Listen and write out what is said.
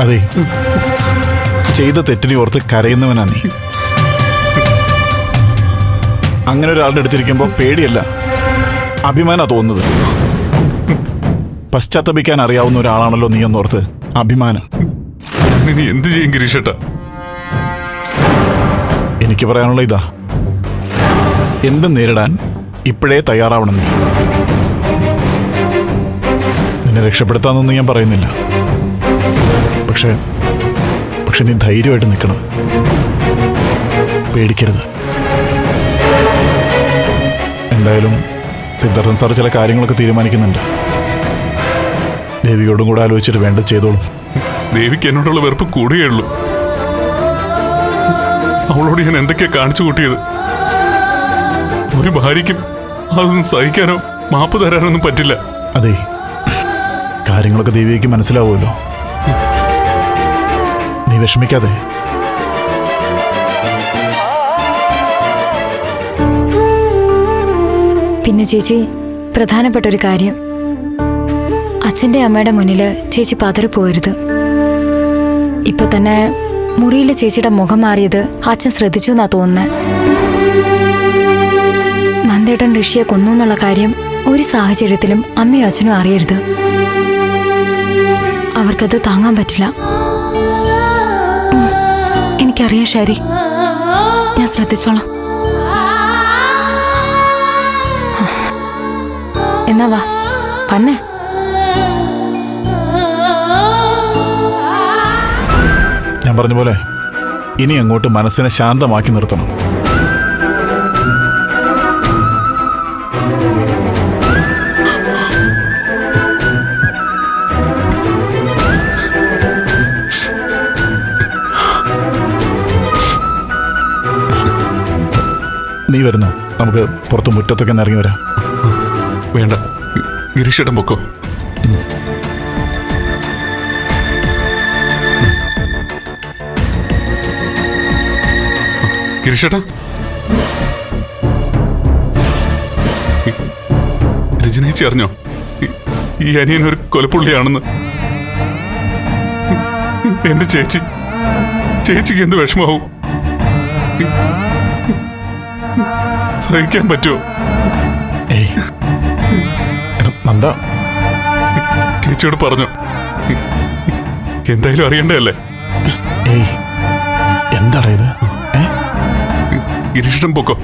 അതെ, ചെയ്ത തെറ്റിനെ ഓർത്ത് കരയുന്നവനാ നീ. അങ്ങനെ ഒരാളുടെ അടുത്തിരിക്കുമ്പോൾ പേടിയല്ല, അഭിമാനാ തോന്നുന്നത്. പശ്ചാത്തപിക്കാൻ അറിയാവുന്ന ഒരാളാണല്ലോ നീ എന്നോർത്ത് അഭിമാനം. നീ എന്ത് ചെയ്യും ഗിരീഷേട്ടാ? എനിക്ക് പറയാനുള്ള ഇതാ, എന്തും നേരിടാൻ ഇപ്പോഴേ തയ്യാറാവണം നീ. നിന്നെ രക്ഷപ്പെടുത്താന്നൊന്നും ഞാൻ പറയുന്നില്ല, പക്ഷെ നീ ധൈര്യമായിട്ട് നിൽക്കണം, പേടിക്കരുത്. എന്തായാലും സിദ്ധാർത്ഥൻ സാർ ചില കാര്യങ്ങളൊക്കെ തീരുമാനിക്കുന്നുണ്ട്. ദേവിയോടും കൂടെ ആലോചിച്ചിട്ട് വേണ്ടത് ചെയ്തോളും. ദേവിക്ക് എന്നോടുള്ള വെറുപ്പ് കൂടുകയുള്ളൂ. അവളോട് ഞാൻ എന്തൊക്കെയാ കാണിച്ചു കൂട്ടിയത്. ഒരു ഭാര്യയ്ക്കും അതൊന്നും സഹിക്കാനോ മാപ്പ് തരാനൊന്നും പറ്റില്ല. അതെ, കാര്യങ്ങളൊക്കെ ദേവിക്ക് മനസ്സിലാവുമല്ലോ. നീ വിഷമിക്കാതെ. പിന്നെ ചേച്ചി, പ്രധാനപ്പെട്ട ഒരു കാര്യം, അച്ഛൻ്റെ അമ്മയുടെ മുന്നിൽ ചേച്ചി പതറിപ്പോരുത്. ഇപ്പൊ തന്നെ മുറിയിലെ ചേച്ചിയുടെ മുഖം മാറിയത് അച്ഛൻ ശ്രദ്ധിച്ചു എന്നാ തോന്നുന്നത്. നന്ദേട്ടൻ ഋഷിയെ കൊന്നു എന്നുള്ള കാര്യം ഒരു സാഹചര്യത്തിലും അമ്മയും അച്ഛനും അറിയരുത്. അവർക്കത് താങ്ങാൻ പറ്റില്ല. എനിക്കറിയാം ശരി, ഞാൻ ശ്രദ്ധിച്ചോളാം. എന്നാ വാ വന്നേ. ഞാൻ പറഞ്ഞ പോലെ ഇനി അങ്ങോട്ട് മനസ്സിനെ ശാന്തമാക്കി നിർത്തണം. നീ വരുന്നു, നമുക്ക് പുറത്ത് മുറ്റത്തൊക്കെ ഇറങ്ങി വരാം. വേണ്ട, ഗിരീഷേട്ടൻ പൊക്കോ. ഗിരീഷേട്ടാ, രജനേച്ചി അറിഞ്ഞോ ഈ അനിയൻ ഒരു കൊലപ്പുള്ളിയാണെന്ന്? എന്റെ ചേച്ചിക്ക് എന്ത് വിഷമാവും? സഹിക്കാൻ പറ്റുമോ? നന്ദ, ചേച്ചിയോട് പറഞ്ഞു, എന്തായാലും അറിയണ്ടല്ലേ? എന്താടാ ഇത്? ഗിരീഷേട്ടൻ പൊക്കോ.